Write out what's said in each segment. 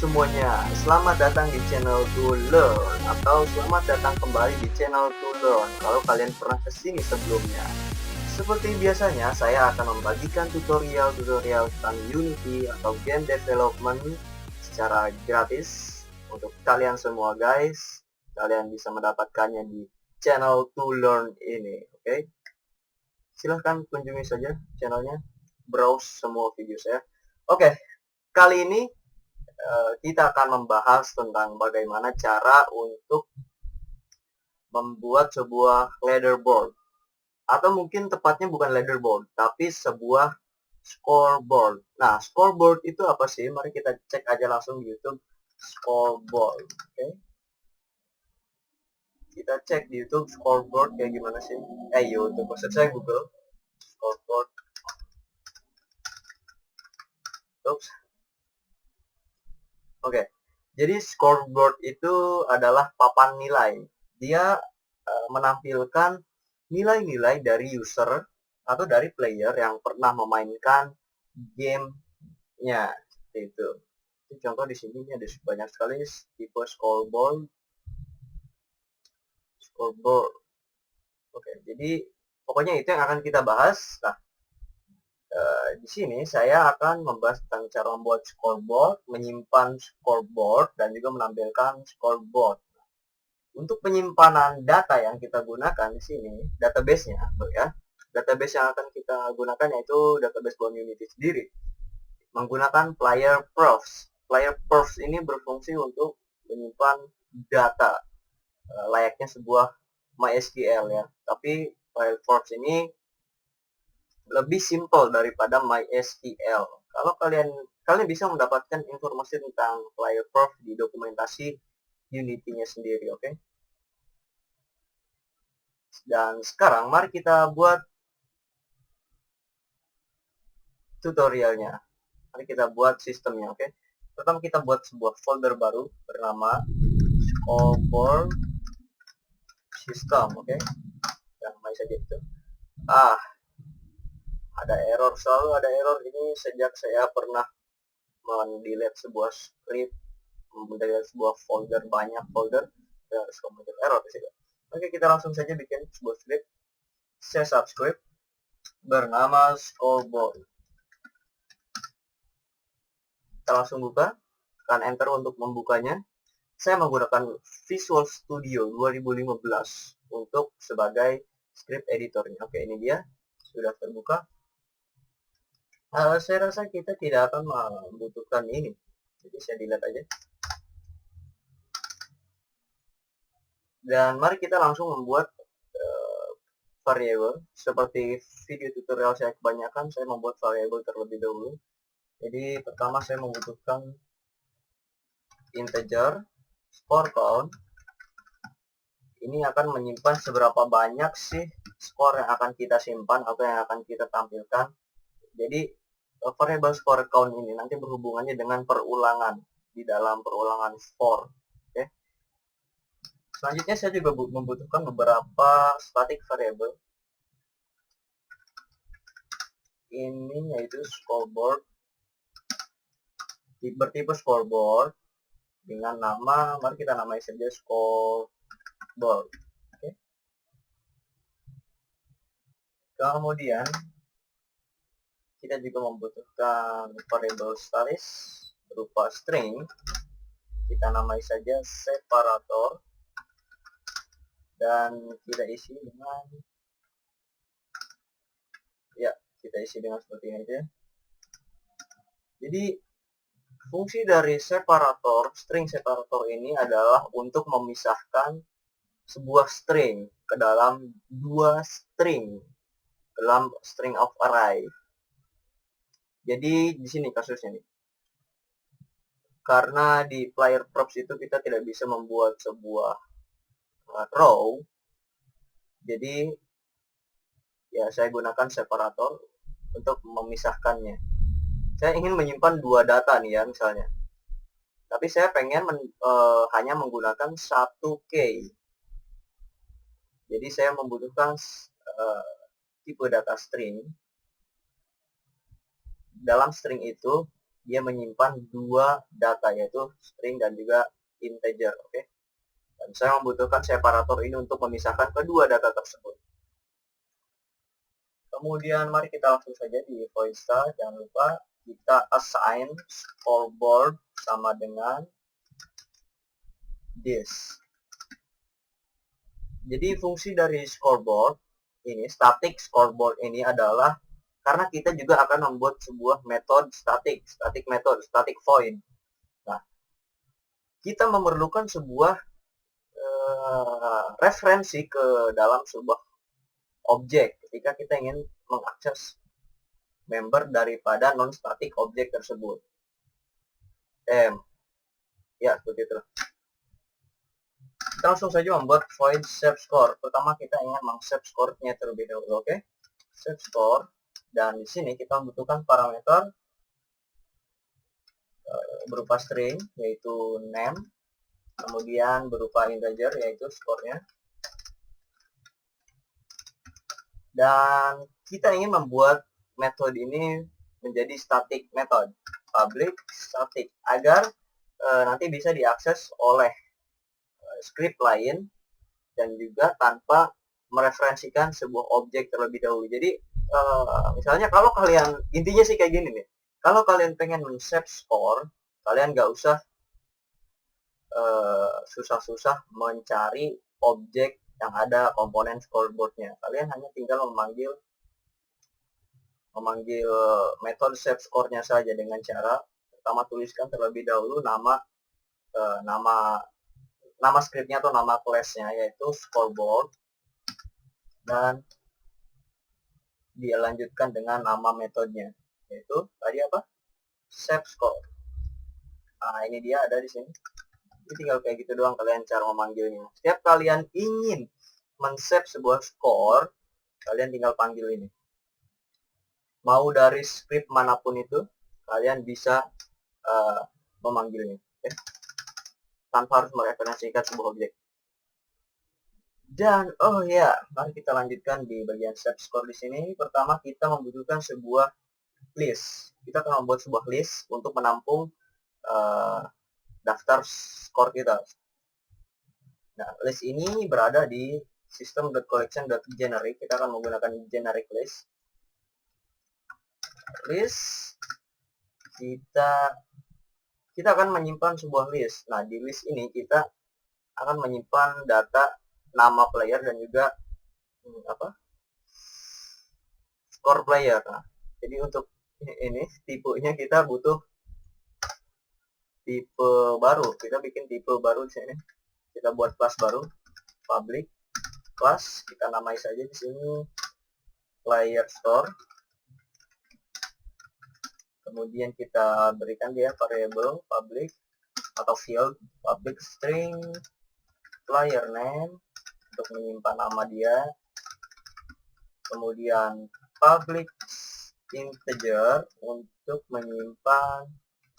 semuanya, selamat datang di channel To Learn atau selamat datang kembali di channel To Learn kalau kalian pernah kesini sebelumnya. Seperti biasanya, saya akan membagikan tutorial-tutorial tentang Unity atau game development secara gratis untuk kalian semua guys. Kalian bisa mendapatkannya di channel To Learn ini, oke? Silahkan kunjungi saja channelnya, browse semua video saya. Oke, kali ini kita akan membahas tentang bagaimana cara untuk membuat sebuah leaderboard, atau mungkin tepatnya bukan leaderboard tapi sebuah scoreboard. Nah, scoreboard itu apa sih? Mari kita cek aja langsung di YouTube scoreboard. Oke, kita cek di YouTube scoreboard kayak gimana sih. YouTube, maksud saya Google scoreboard. Oops. Oke, jadi scoreboard itu adalah papan nilai. Dia menampilkan nilai-nilai dari user atau dari player yang pernah memainkan gamenya. Itu. Contoh di sini ada banyak sekali tipe scoreboard. Oke, jadi pokoknya itu yang akan kita bahas. Nah, di sini saya akan membahas tentang cara membuat scoreboard, menyimpan scoreboard, dan juga menampilkan scoreboard. Untuk penyimpanan data yang kita gunakan di sini, database-nya, ya. Database yang akan kita gunakan yaitu database Bone Unity sendiri, menggunakan player profs. Player profs ini berfungsi untuk menyimpan data layaknya sebuah MySQL ya. Tapi player profs ini lebih simple daripada MySQL. Kalau kalian bisa mendapatkan informasi tentang player prof di dokumentasi Unity-nya sendiri, oke? Dan sekarang mari kita buat tutorialnya. Mari kita buat sistemnya, oke? Pertama kita buat sebuah folder baru bernama scoreboard system, oke? Yang namanya saja itu. Ada error, selalu ada error ini sejak saya pernah mendelete sebuah script, mendelete sebuah folder, banyak folder, harus muncul error di situ. Oke, kita langsung saja bikin sebuah script, setup script bernama scoreboard. Kita langsung buka, tekan enter untuk membukanya. Saya menggunakan Visual Studio 2015 untuk sebagai script editornya. Oke, ini dia sudah terbuka. Saya rasa kita tidak akan membutuhkan ini, jadi saya delete aja. Dan mari kita langsung membuat variabel. Seperti video tutorial saya kebanyakan, saya membuat variabel terlebih dahulu. Jadi pertama saya membutuhkan integer score count. Ini akan menyimpan seberapa banyak sih skor yang akan kita simpan atau yang akan kita tampilkan. Jadi variabel score count ini nanti berhubungannya dengan perulangan di dalam perulangan for. Oke. Selanjutnya saya juga membutuhkan beberapa static variable. Ini yaitu scoreboard, bertipe scoreboard dengan nama, mari kita namai saja scoreboard. Oke. Kemudian kita juga membutuhkan variable statis berupa string, kita namai saja separator, dan kita isi dengan seperti ini aja. Jadi fungsi dari separator, string separator ini adalah untuk memisahkan sebuah string ke dalam dua string, dalam string of array. Jadi di sini kasusnya nih, karena di player props itu kita tidak bisa membuat sebuah row, jadi ya saya gunakan separator untuk memisahkannya. Saya ingin menyimpan dua data nih ya misalnya, tapi saya pengen hanya menggunakan 1K. Jadi saya membutuhkan tipe data string. Dalam string itu dia menyimpan dua data, yaitu string dan juga integer. Oke. Dan saya membutuhkan separator ini untuk memisahkan kedua data tersebut. Kemudian mari kita langsung saja di void star. Jangan lupa kita assign scoreboard sama dengan this. Jadi fungsi dari scoreboard ini, static scoreboard ini adalah karena kita juga akan membuat sebuah metode static method, static void. Nah, kita memerlukan sebuah referensi ke dalam sebuah objek ketika kita ingin mengakses member daripada non-static objek tersebut. Ya, seperti itu. Kita langsung saja membuat void save score. Pertama kita ingin meng-save score-nya terlebih dahulu, oke? Save score, dan di sini kita membutuhkan parameter berupa string, yaitu name, kemudian berupa integer, yaitu score-nya. Dan kita ingin membuat metode ini menjadi static method, public static, agar nanti bisa diakses oleh script lain dan juga tanpa mereferensikan sebuah objek terlebih dahulu. Jadi misalnya kalau kalian, intinya sih kayak gini nih, kalau kalian pengen men-save score, kalian nggak usah susah-susah mencari objek yang ada komponen scoreboardnya. Kalian hanya tinggal memanggil metode save score-nya saja dengan cara pertama tuliskan terlebih dahulu nama scriptnya atau nama class-nya, yaitu scoreboard, dan dia lanjutkan dengan nama metodenya, yaitu tadi apa? Save score. Nah, ini dia ada di sini. Jadi tinggal kayak gitu doang kalian cara memanggilnya. Setiap kalian ingin men-save sebuah score, kalian tinggal panggil ini. Mau dari script manapun itu, kalian bisa memanggilnya, okay? Tanpa harus mereferensikan sebuah objek. Dan mari kita lanjutkan di bagian save score di sini. Pertama kita membutuhkan sebuah list. Kita akan membuat sebuah list untuk menampung daftar skor kita. Nah, list ini berada di system.collection.generic. Kita akan menggunakan generic list. List, kita akan menyimpan sebuah list. Nah, di list ini kita akan menyimpan data nama player dan juga score player. Nah, jadi untuk ini tipenya kita butuh tipe baru. Kita bikin tipe baru di sini. Kita buat kelas baru, public class. Kita namai saja di sini player score. Kemudian kita berikan dia variable public atau field public string player name untuk menyimpan nama dia. Kemudian public integer untuk menyimpan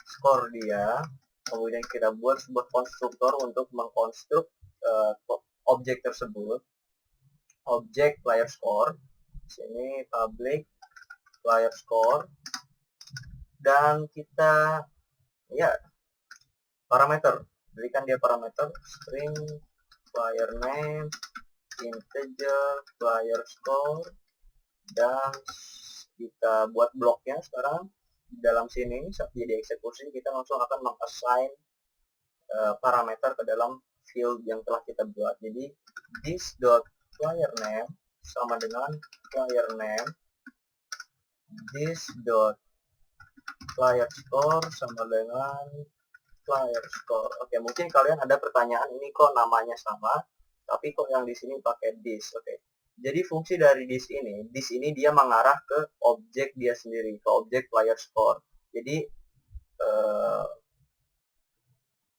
skor dia. Kemudian kita buat sebuah konstruktor untuk mengkonstruk objek tersebut, objek player score. Sini public player score, dan kita parameter, berikan dia parameter string player name, integer player score, dan kita buat bloknya sekarang. Di dalam sini saat dia dieksekusi, kita langsung akan meng-assign parameter ke dalam field yang telah kita buat. Jadi this.playerName sama dengan player name, this.player score sama dengan player score. Oke, mungkin kalian ada pertanyaan, ini kok namanya sama tapi kok yang di sini pakai this. Oke. Jadi fungsi dari this ini dia mengarah ke objek dia sendiri, ke objek player score. Jadi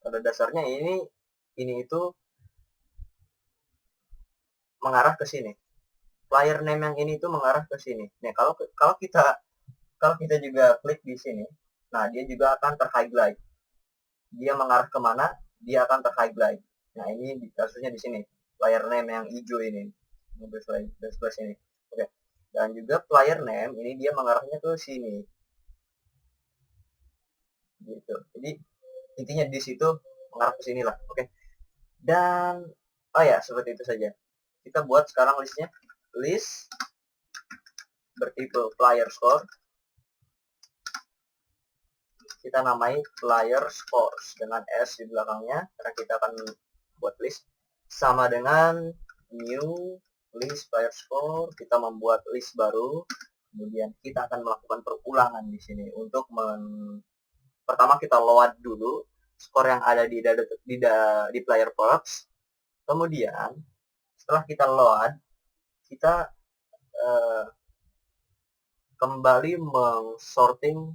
pada dasarnya ini itu mengarah ke sini. Player name yang ini itu mengarah ke sini. Nah, kalau kita juga klik di sini, nah dia juga akan ter-highlight. Dia mengarah kemana? Dia akan ter-highlight. Nah, ini kasusnya di sini. Player name yang hijau ini. Sebelah sini. Oke. Dan juga player name ini dia mengarahnya ke sini. gitu. Jadi intinya di situ mengarah ke sini lah. Oke. Dan oh ya, seperti itu saja. Kita buat sekarang listnya. List bertipe player score. Kita namai player scores dengan S di belakangnya karena kita akan buat list, sama dengan new list player score. Kita membuat list baru, kemudian kita akan melakukan perulangan di sini untuk pertama kita load dulu skor yang ada di player props. Kemudian setelah kita load, kita kembali mengsorting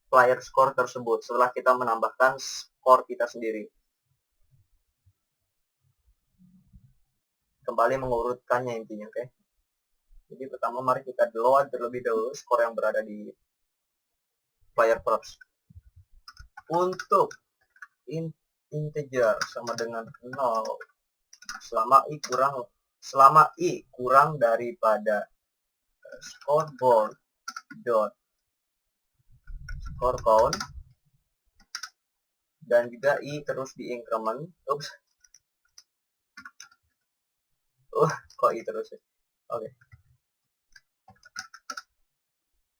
player score tersebut setelah kita menambahkan skor kita sendiri. Kembali mengurutkannya intinya, oke. Jadi pertama mari kita load terlebih dahulu skor yang berada di player props. Untuk integer sama dengan 0 selama i kurang daripada scoreboard dot score count, dan juga i terus di increment. Kok i terus ya? Oke.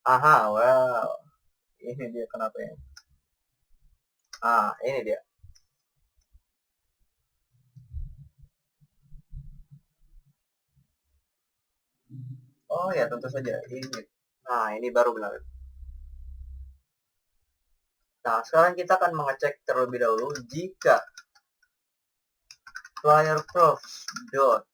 Aha, wow, ini dia kenapa ya. Ini dia. Oh ya, tentu saja ini. Ini baru benar. Nah, sekarang kita akan mengecek terlebih dahulu jika player props dot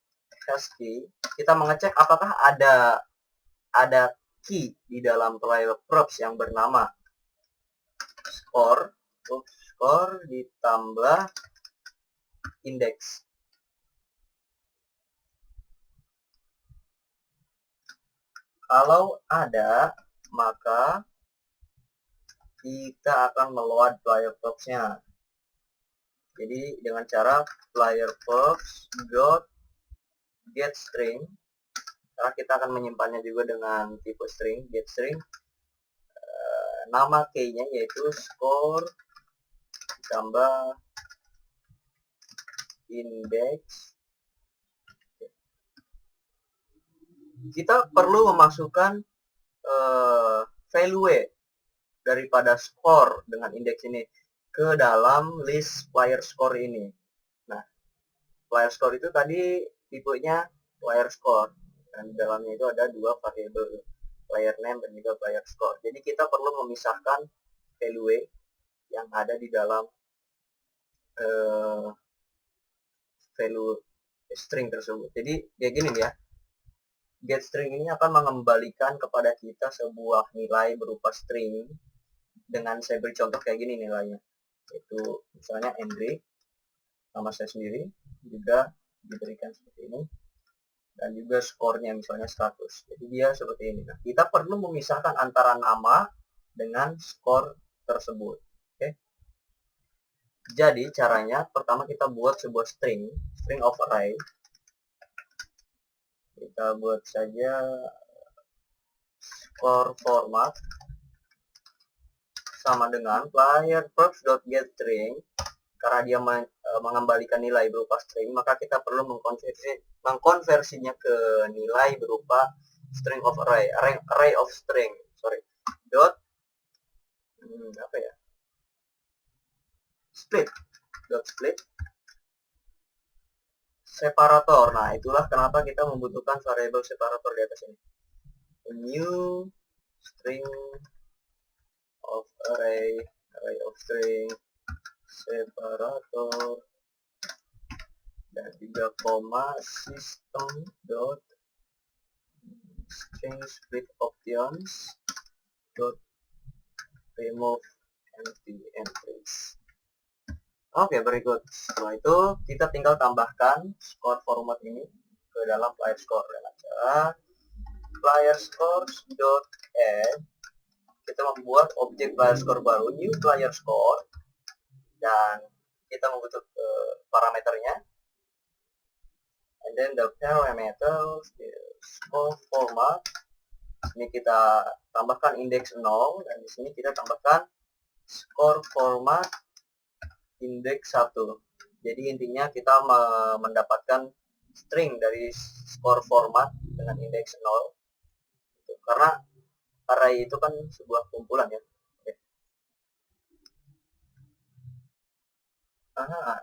hasKey, kita mengecek apakah ada key di dalam player props yang bernama score ditambah index. Kalau ada, maka kita akan meload player props-nya. Jadi dengan cara player props dot get string, karena kita akan menyimpannya juga dengan tipe string, get string, nama key-nya yaitu score ditambah index. Kita perlu memasukkan value daripada score dengan indeks ini ke dalam list player score ini. Nah, player score itu tadi tipenya player score, dan di dalamnya itu ada dua variabel, player name dan juga player score. Jadi kita perlu memisahkan value yang ada di dalam value string tersebut. Jadi kayak gini ya, get string ini akan mengembalikan kepada kita sebuah nilai berupa string dengan saya beri contoh kayak gini nilainya, yaitu misalnya Andre, nama saya sendiri juga diberikan seperti ini, dan juga skornya misalnya 100. Jadi dia seperti ini. Nah, kita perlu memisahkan antara nama dengan skor tersebut. Oke. Jadi caranya pertama kita buat sebuah string of array. Kita buat saja score format sama dengan player props.getString. Karena dia mengembalikan nilai berupa string, maka kita perlu mengkonversinya ke nilai berupa string of array of string, dot split separator. Nah, itulah kenapa kita membutuhkan variabel separator di atas ini. New string of array of string separator, dan juga koma system dot string split options dot remove empty entries. Oke, berikut. Setelah itu kita tinggal tambahkan score format ini ke dalam player score dengan cara player scores dot add. Kita membuat objek player score baru, new player score, dan kita membutuhkan parameternya, and then the parameters score format. Ini kita tambahkan index 0, dan di sini kita tambahkan score format index 1. Jadi intinya kita mendapatkan string dari score format dengan indeks 0. Karena array itu kan sebuah kumpulan ya. Oke. Aha.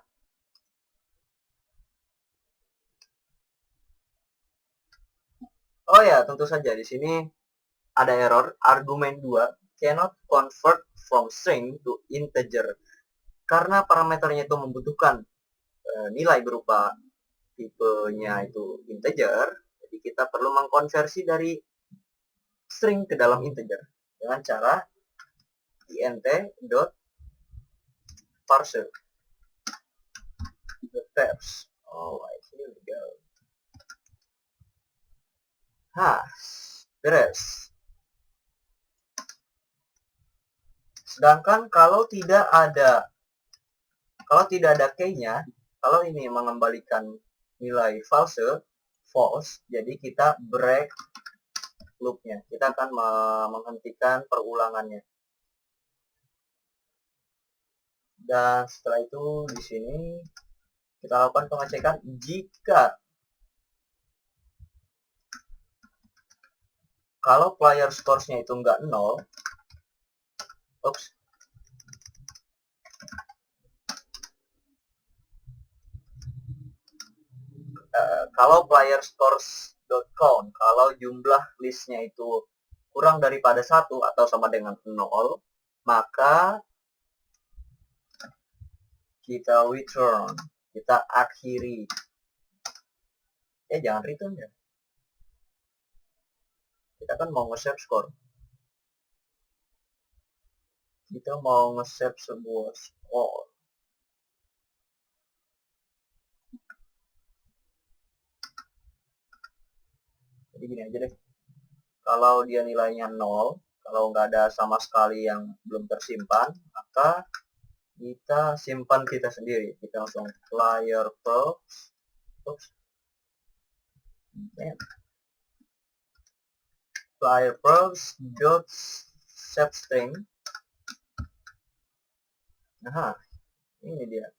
Oh ya, tentu saja di sini ada error argumen 2 cannot convert from string to integer. Karena parameternya itu membutuhkan nilai berupa tipenya itu integer, jadi kita perlu mengkonversi dari string ke dalam integer dengan cara int.parser the parse. Alright, here we go. Beres. Sedangkan kalau tidak ada key-nya, kalau ini mengembalikan nilai false, jadi kita break loop-nya. Kita akan menghentikan perulangannya. Dan setelah itu di sini kita lakukan pengecekan jika kalau player scores-nya itu enggak 0, kalau player scores.count, kalau jumlah listnya itu kurang daripada 1 atau sama dengan 0, maka kita return, kita akhiri. Jangan return ya. Kita kan mau nge-save score. Kita mau nge-save sebuah score. Jadi gini aja deh. Kalau dia nilainya 0, kalau nggak ada sama sekali yang belum tersimpan, maka kita simpan kita sendiri. Kita langsung player props. Player props dot set string. Nah, ini dia.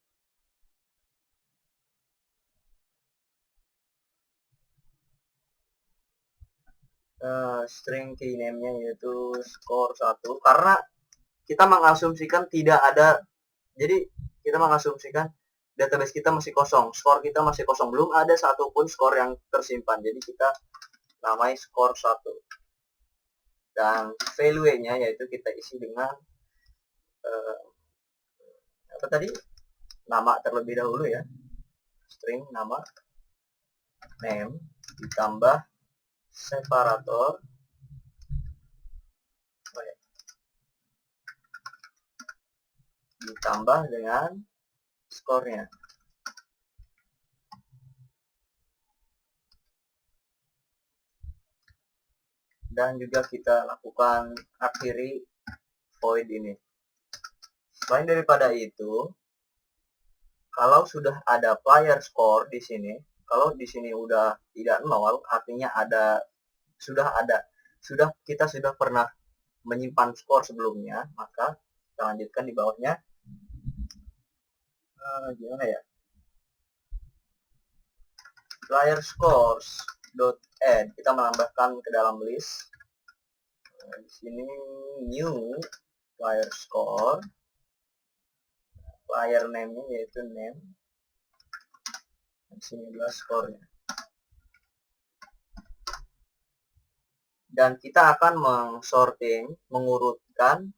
String key name-nya yaitu score 1, karena kita mengasumsikan tidak ada, jadi kita mengasumsikan database kita masih kosong, skor kita masih kosong, belum ada satupun skor yang tersimpan, jadi kita namai skor 1. Dan value-nya yaitu kita isi dengan apa tadi, nama terlebih dahulu ya, string nama name ditambah separator ditambah dengan skornya. Dan juga kita lakukan akhiri void ini. Selain daripada itu, kalau sudah ada player score di sini, kalau di sini udah tidak 0, artinya kita sudah pernah menyimpan skor sebelumnya, maka kita lanjutkan di bawahnya. Gimana ya? Player scores dot add, kita menambahkan ke dalam list. Di sini new player score, player name-nya yaitu name. Di sini adalah skornya. Dan kita akan mengurutkan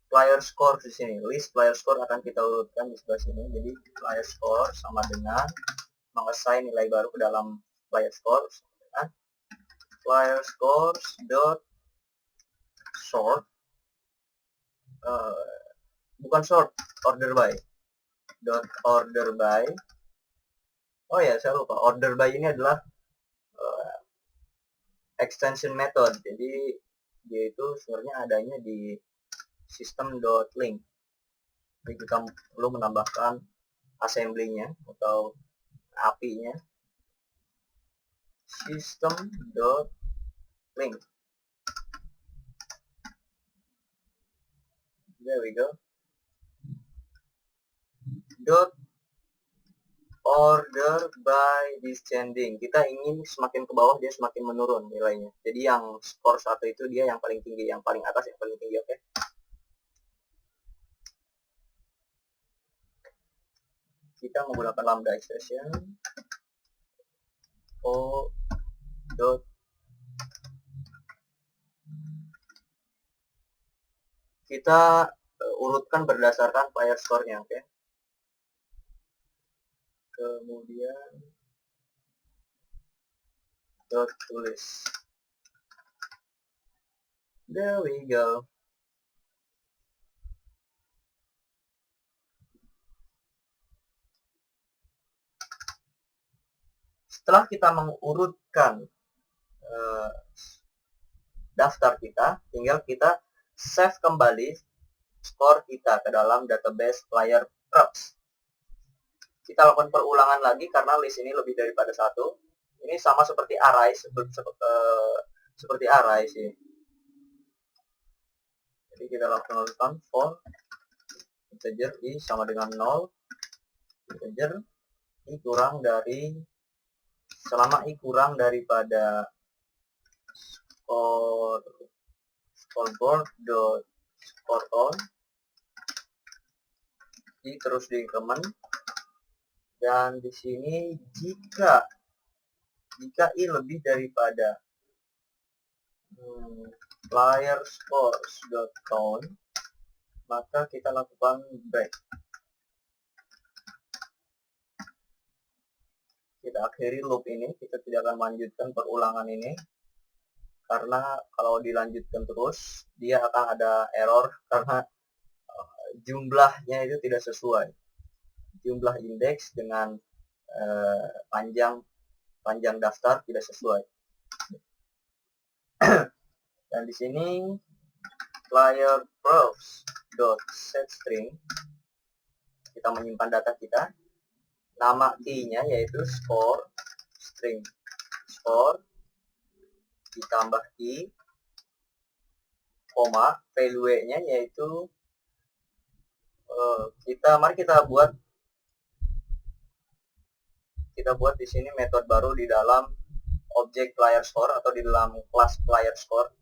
player score di sini. List player score akan kita urutkan di sebelah sini. Jadi player score sama dengan mengassign nilai baru ke dalam player scores dengan player scores dot sort, bukan sort, order by dot order by. Oh ya, saya lupa, order by ini adalah extension method, jadi dia itu sebenarnya adanya di system.link. Jadi kita perlu menambahkan assembly-nya atau API-nya system.link. There we go. Dot order by descending. Kita ingin semakin ke bawah dia semakin menurun nilainya. Jadi yang skor 1 itu dia yang paling tinggi, yang paling atas yang paling tinggi, oke. Kita menggunakan lambda expression o dot kita urutkan berdasarkan player score-nya, oke. Kemudian dot tulis. There we go. Setelah kita mengurutkan daftar kita, tinggal kita save kembali skor kita ke dalam database player props. Kita lakukan perulangan lagi karena list ini lebih daripada satu. Ini sama seperti array, seperti array sih. Jadi kita lakukan for integer i sama dengan 0, integer i kurang dari, selama i kurang daripada scoreboard.scoreOn, i terus diincrement, dan di sini jika i lebih daripada player scores.count, maka kita lakukan break. Kita akhiri loop ini, kita tidak akan melanjutkan perulangan ini karena kalau dilanjutkan terus dia akan ada error karena jumlahnya itu tidak sesuai, jumlah indeks dengan panjang daftar tidak sesuai. Dan di sini player props.setString, kita menyimpan data kita, nama key-nya yaitu score string score ditambah key, koma, value-nya yaitu mari kita buat di sini metode baru di dalam objek player score atau di dalam kelas player score.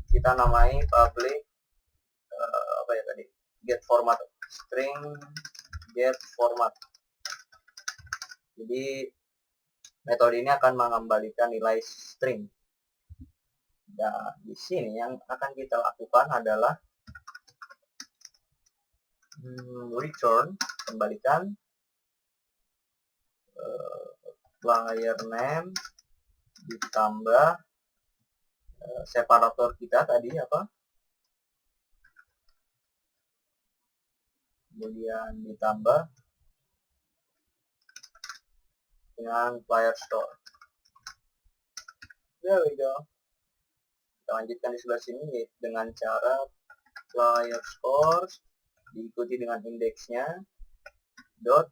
Kita namai public get format string get format. Jadi metode ini akan mengembalikan nilai string. Nah, di sini yang akan kita lakukan adalah return, kembalikan player name ditambah separator kita tadi apa, kemudian ditambah dengan player store. There we go. Kita lanjutkan di sebelah sini dengan cara player scores diikuti dengan indeksnya dot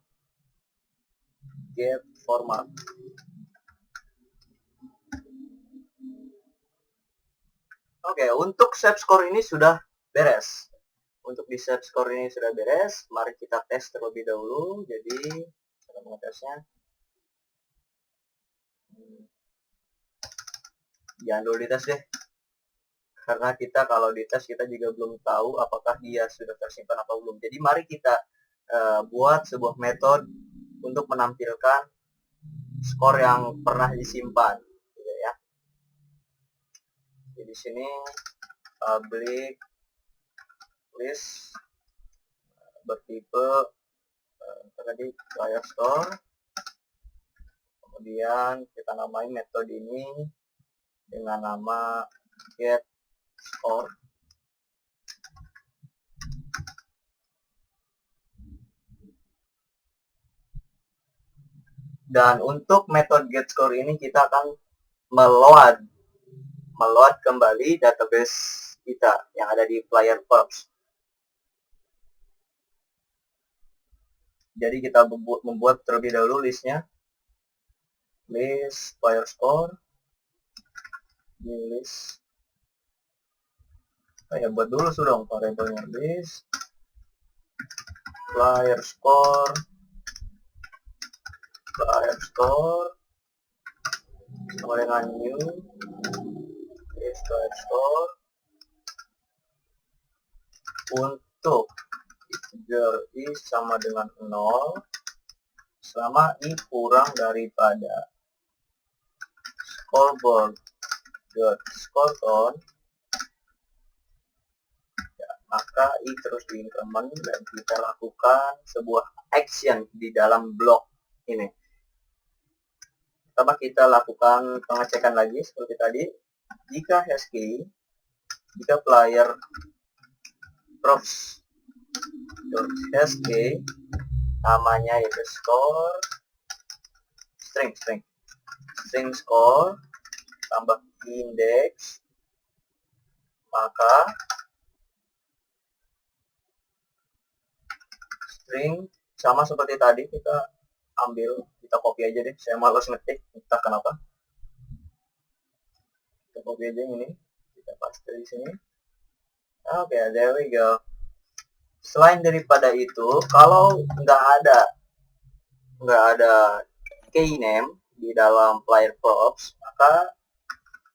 get format. Oke, untuk save score ini sudah beres. Untuk di save score ini sudah beres. Mari kita tes terlebih dahulu. Jadi, cara mengetesnya. Jangan dulu dites deh. Karena kita kalau dites kita juga belum tahu apakah dia sudah tersimpan atau belum. Jadi mari kita buat sebuah metode untuk menampilkan skor yang pernah disimpan. Di sini public list bertipe tadi player score, kemudian kita namai metode ini dengan nama get score, dan untuk metode get score ini kita akan meload kembali database kita yang ada di player props. Jadi kita membuat terlebih dahulu listnya, list player score, new list, Saya buat dulu dong variabelnya this player score sama dengan new this player score untuk integer i sama dengan 0 selama i kurang daripada scoreboard.scoreCount, ya, maka i terus diincrement dan kita lakukan sebuah action di dalam blok ini. Pertama kita lakukan pengecekan lagi seperti tadi. Jika hasKey, jika player props.hasKey namanya itu score string score tambah index, maka string sama seperti tadi kita ambil, kita copy aja deh, saya malas ngetik entah kenapa. Kita copy aja ini, kita paste di sini. Oke, there we go. Selain daripada itu, kalau nggak ada keyname di dalam player props, maka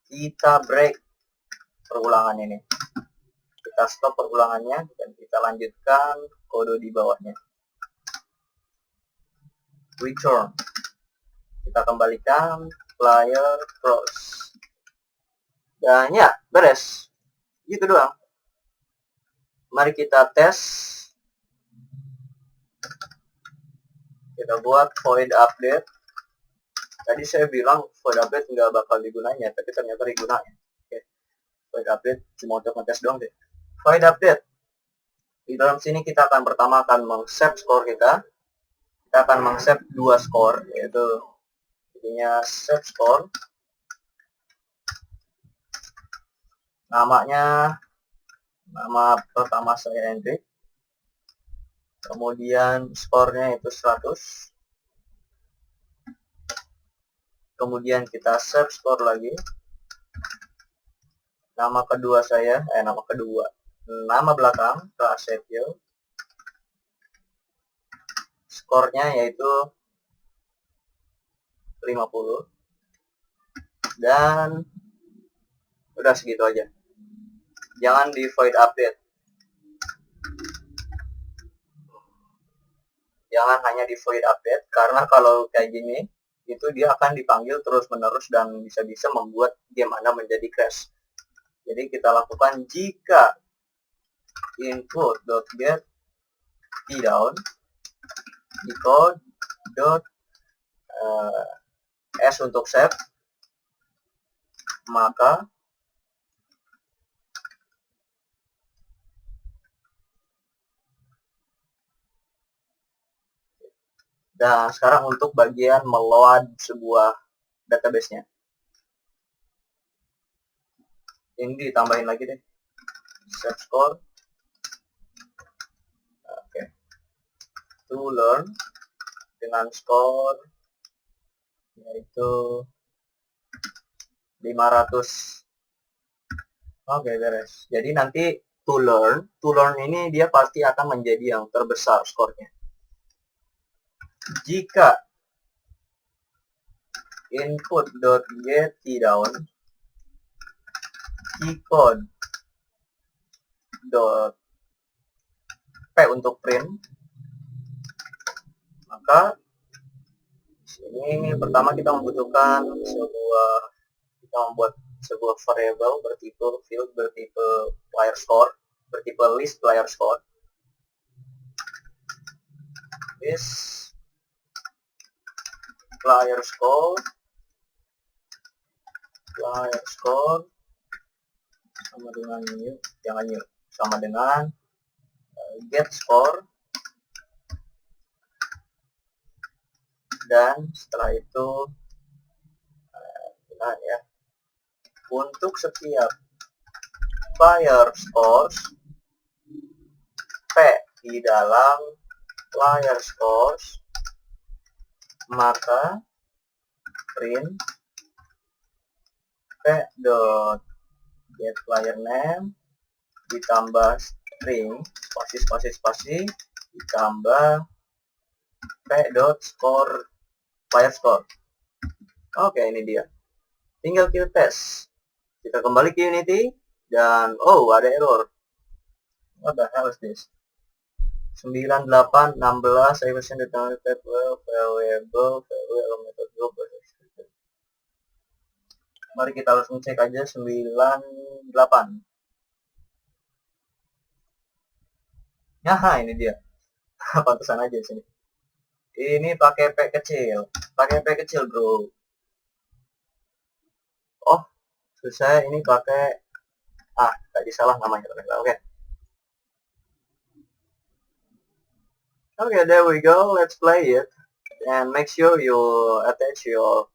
kita break perulangan ini. Kita stop perulangannya dan kita lanjutkan kode di bawahnya. Return. Kita kembalikan player props. Dan ya, beres. Gitu doang. Mari kita tes. Kita buat void update. Tadi saya bilang void update nggak bakal digunakan, tapi ternyata digunakan. Oke. Void update cuma untuk ngetes doang deh. Void update. Di dalam sini kita akan pertama meng-save skor kita. Kita akan meng-save 2 skor, yaitu jadinya save score. Nama pertama saya Hendrik. Kemudian skornya itu 100. Kemudian kita save skor lagi. Nama belakang Prasetyo. Skornya yaitu 50. Dan udah segitu aja. Jangan di void update. Jangan hanya di void update, karena kalau kayak gini itu dia akan dipanggil terus-menerus dan bisa-bisa membuat game Anda menjadi crash. Jadi kita lakukan jika input.get down s untuk save, maka dan sekarang untuk bagian meload sebuah database-nya. Ini ditambahin lagi deh. Save score. Oke. To learn dengan skor yaitu 500. Oke, beres. Jadi nanti to learn ini dia pasti akan menjadi yang terbesar skornya. Jika input.get down keycode.p untuk print, maka ini pertama kita membutuhkan membuat sebuah variable bertipe field, bertipe player score, bertipe list player score. This player score sama dengan new, jangan new, sama dengan get score, dan setelah itu ya, untuk setiap player scores P di dalam player scores, maka print p.getPlayerName ditambah string spasi ditambah p.score player score. Oke, ini dia. Tinggal kita tes. Kita kembali ke Unity dan oh, ada error. What the hell is this? 9816 everything detected variable method group. Mari kita langsung cek aja 98. Nah, ini dia. Pantesan aja sini. Ini pakai P kecil. Pakai P kecil, bro. Oh, susah ini pakai tadi salah namanya. Oke. Okay, there we go. Let's play it. And make sure you attach your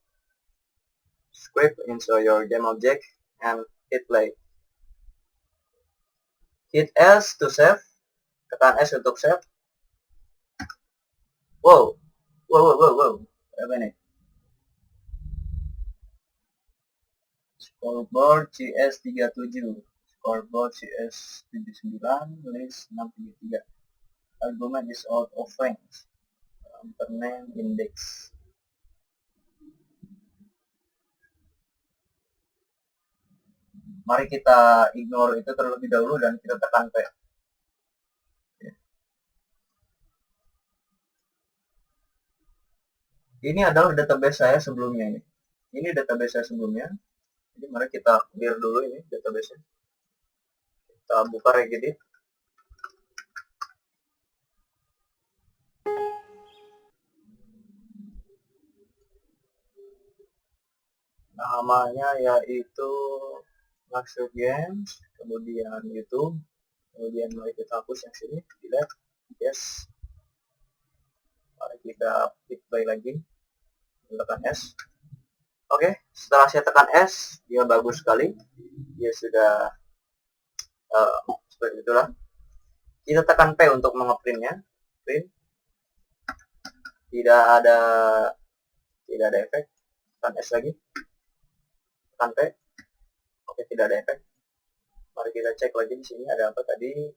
script into your game object and hit play. Hit S to save. Tekan S untuk save. Wow. Apa ini? Scoreboard CS37. Scoreboard CS79. List 633. Argument is out of range. Name index. Mari kita ignore itu terlebih dahulu dan kita tekan P. Ini adalah database saya sebelumnya ini. Ini database saya sebelumnya. Jadi mari kita clear dulu ini database-nya. Kita buka Regedit. Namanya yaitu Luxury Games, kemudian YouTube, kemudian mari kita hapus yang sini, delete, yes. Mari kita klik play lagi, tekan S. Oke, setelah saya tekan S, dia bagus sekali, dia sudah seperti itulah. Kita tekan P untuk mengeprintnya, print, tidak ada efek, tekan S lagi. Tekan P. Oke, tidak ada efek. Mari kita cek lagi di sini ada apa tadi.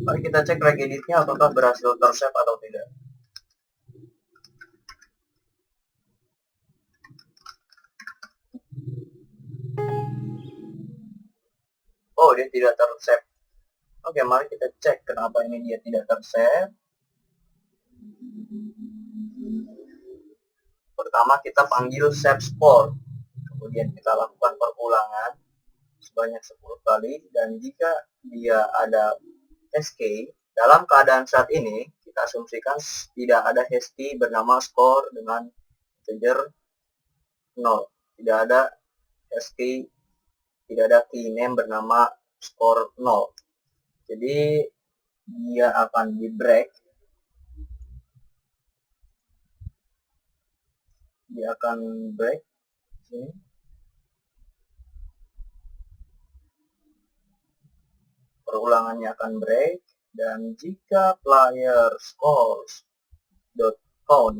Mari kita cek Regedit-nya apakah berhasil tersave atau tidak. Oh, dia tidak tersave. Oke, mari kita cek kenapa ini dia tidak tersave. Pertama kita panggil save score. Kemudian kita lakukan perulangan sebanyak 10 kali. Dan jika dia ada hash-key, dalam keadaan saat ini, kita asumsikan tidak ada hash-key bernama score dengan integer 0. Tidak ada hash-key, tidak ada key name bernama score 0. Jadi, dia akan di-break. Dia akan break. Sini. Perulangannya akan break, dan jika player scores.count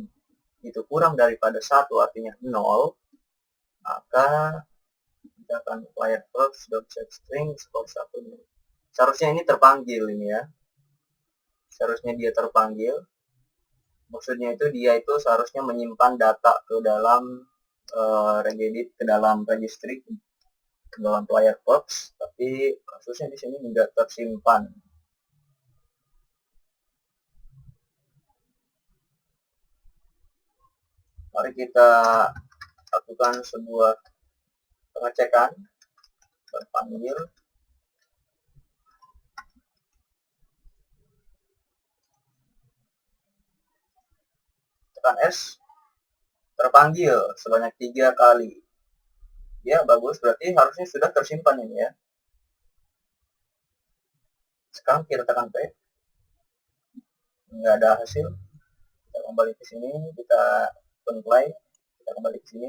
itu kurang daripada 1, artinya 0, maka kita akan player first.setString score 1. Seharusnya ini terpanggil ini ya. Seharusnya dia terpanggil. Maksudnya itu dia itu seharusnya menyimpan data ke dalam Regedit, ke dalam registry, ke dalam player box, tapi kasusnya di sini tidak tersimpan. Mari kita lakukan sebuah pengecekan. Terpanggil. Tekan S. Terpanggil sebanyak 3 kali. Ya, bagus. Berarti harusnya sudah tersimpan ini ya. Sekarang kita tekan P. Nggak ada hasil. Kita kembali ke sini, kita play, kita kembali ke sini.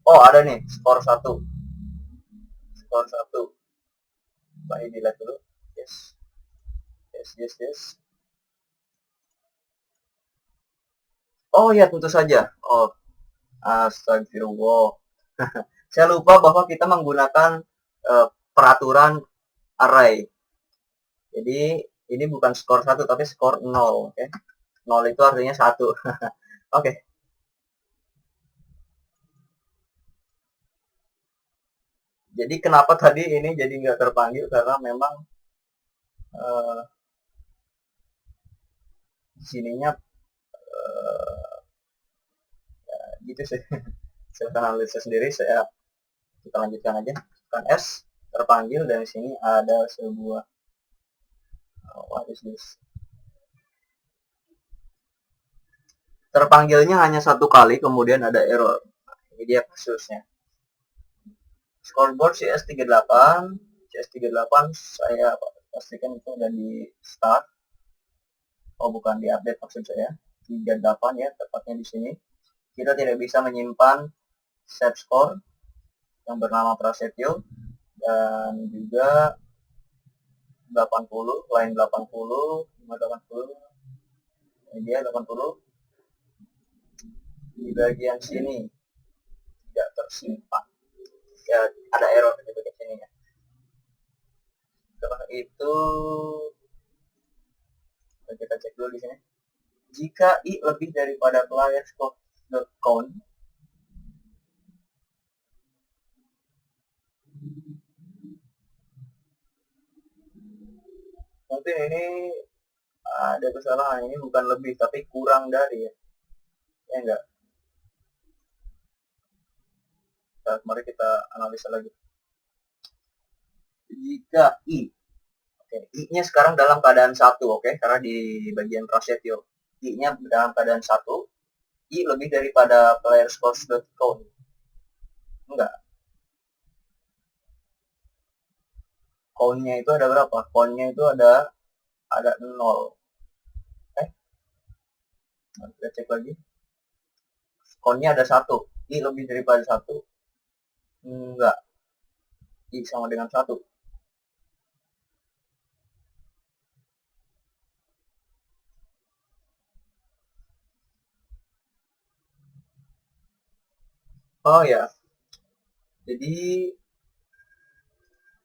Oh, ada nih skor 1. Skor 1. Baik, dilihat dulu. Yes. Yes. Oh ya, tentu saja. Oh, astagfirullah. Saya lupa bahwa kita menggunakan peraturan array. Jadi ini bukan skor 1 tapi skor 0, oke. 0 itu artinya 1. Oke. Jadi kenapa tadi ini jadi nggak terpanggil, karena memang sininya gitu sih. Silahkan analisa sendiri, kita lanjutkan aja. Kan S terpanggil dan di sini ada sebuah what is this? Terpanggilnya hanya 1 kali, kemudian ada error. Ini dia kasusnya. Scoreboard CS38 saya pastikan itu udah di start. Oh, bukan di update maksud saya. 38 ya, tepatnya di sini. Kita tidak bisa menyimpan save score yang bernama Prasetyo, dan juga 80, line 80, 80, ini dia 80. Di bagian sini tidak tersimpan. Ya, ada error di bagian sini ya. Setelah itu kita cek dulu di sini. Jika i lebih daripada player score count, mungkin ini ada kesalahan. Ini bukan lebih tapi kurang dari, ya enggak. Nah, mari kita analisa lagi. Jika i, oke, i-nya sekarang dalam keadaan 1, oke, karena di bagian Prasetyo i-nya dalam keadaan 1, i lebih daripada player scores.count. Enggak. Count-nya itu ada berapa? Count-nya itu ada 0. Kita cek lagi. Count-nya ada 1. I lebih daripada 1. Enggak. I sama dengan 1. Oh ya. Jadi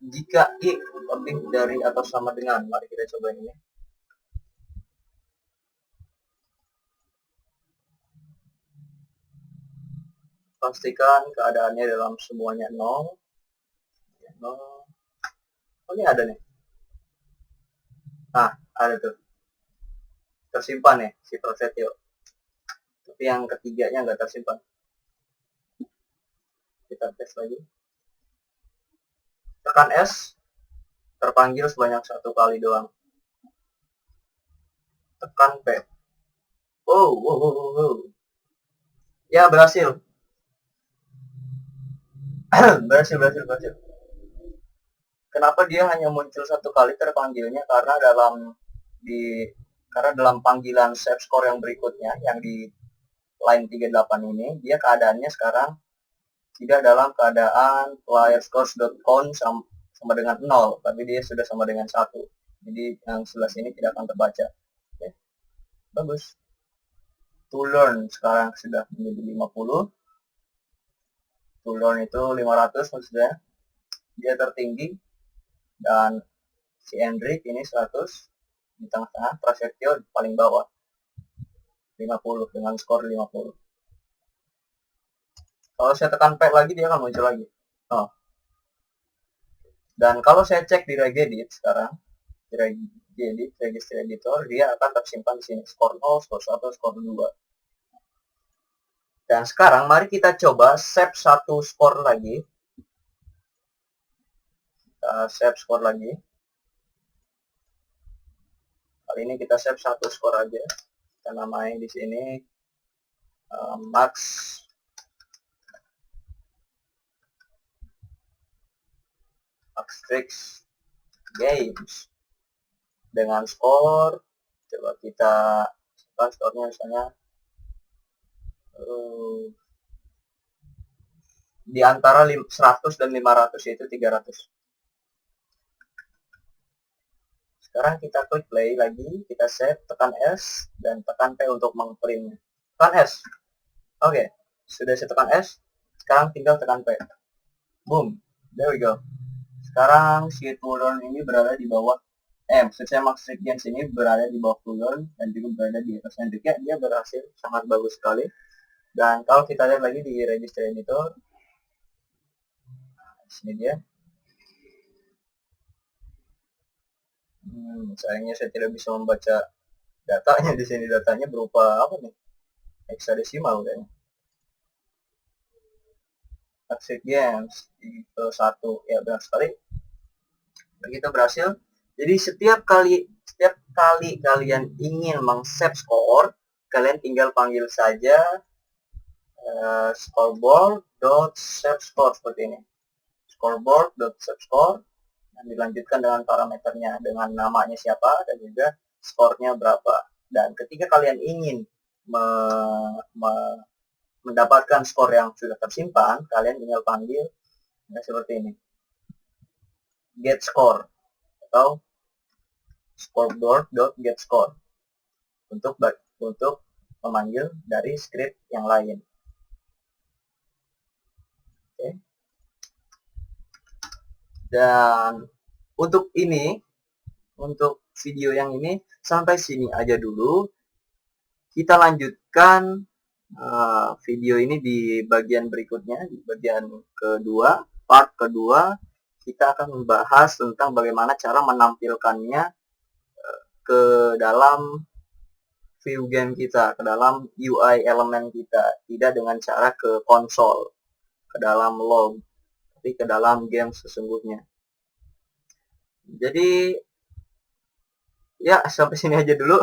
jika i lebih dari atau sama dengan, mari kita coba ini. Pastikan keadaannya dalam semuanya 0. Oh, ini ada nih. Nah, ada tuh. Tersimpan nih si Prasetyo. Tapi yang ketiganya nggak tersimpan. Kita tes lagi. Tekan S, terpanggil sebanyak 1 kali doang. Tekan P. Oh. Ya, berhasil. berhasil. Kenapa dia hanya muncul 1 kali terpanggilnya? Karena dalam panggilan save score yang berikutnya, yang di line 38 ini, dia keadaannya sekarang tidak dalam keadaan player scores.count sama dengan 0, tapi dia sudah sama dengan 1. Jadi yang sebelah sini tidak akan terbaca. Oke. Bagus. To learn sekarang sudah menjadi 50. To learn itu 500 maksudnya. Dia tertinggi. Dan si Hendrik ini 100. Di tengah-tengah. Prasetyo di paling bawah 50 dengan skor 50. Kalau saya tekan P lagi, dia akan muncul lagi. Oh. Dan kalau saya cek di Regedit sekarang, di Regedit, register editor, dia akan tersimpan di sini. Skor 0, skor 1, skor 2. Dan sekarang mari kita coba save 1 skor lagi. Kita save skor lagi. Kali ini kita save 1 skor aja. Kita namain di sini Max Tricks Games dengan skor Coba kita store-nya misalnya di antara 100 dan 500, yaitu 300. Sekarang kita klik play lagi, kita save, tekan S, dan tekan P untuk mengprintnya. Tekan S. Oke, sudah saya tekan S, sekarang tinggal tekan P. Boom, there we go. Sekarang si toollearn ini berada di bawah, maksud saya Max Games ini berada di bawah toollearn dan juga berada di atasnya. Dia berhasil, sangat bagus sekali. Dan kalau kita lihat lagi di register editor, sini dia. Sayangnya saya tidak bisa membaca datanya di sini. Datanya berupa apa nih? Hexadesimal kayaknya. Max Games itu 1, ya benar sekali. Begitu berhasil. Jadi setiap kali kalian ingin meng-save score, kalian tinggal panggil saja scoreboard.savescore seperti ini. Scoreboard.savescore, dan dilanjutkan dengan parameternya, dengan namanya siapa dan juga skornya berapa. Dan ketika kalian ingin mendapatkan skor yang sudah tersimpan, kalian tinggal panggil seperti ini, get score atau scoreboard.getScore untuk memanggil dari script yang lain. Oke. Dan untuk video yang ini sampai sini aja dulu. Kita lanjutkan video ini di bagian berikutnya, di bagian kedua, part kedua. Kita akan membahas tentang bagaimana cara menampilkannya ke dalam view game kita, ke dalam UI elemen kita, tidak dengan cara ke konsol, ke dalam log, tapi ke dalam game sesungguhnya. Jadi ya sampai sini aja dulu.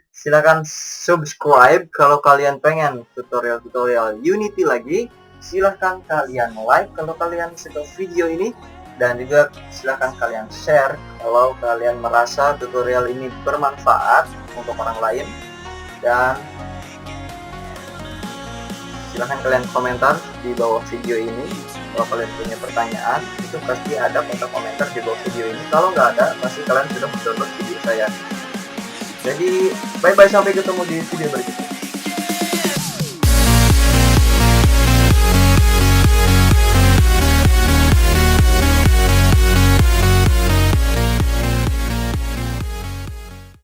Silakan subscribe kalau kalian pengen tutorial Unity lagi. Silahkan kalian like kalau kalian suka video ini, dan juga silahkan kalian share kalau kalian merasa tutorial ini bermanfaat untuk orang lain. Dan silahkan kalian komentar di bawah video ini. Kalau kalian punya pertanyaan, itu pasti ada kotak komentar di bawah video ini. Kalau nggak ada, pasti kalian sudah download video saya. Jadi bye bye, sampai ketemu di video berikutnya.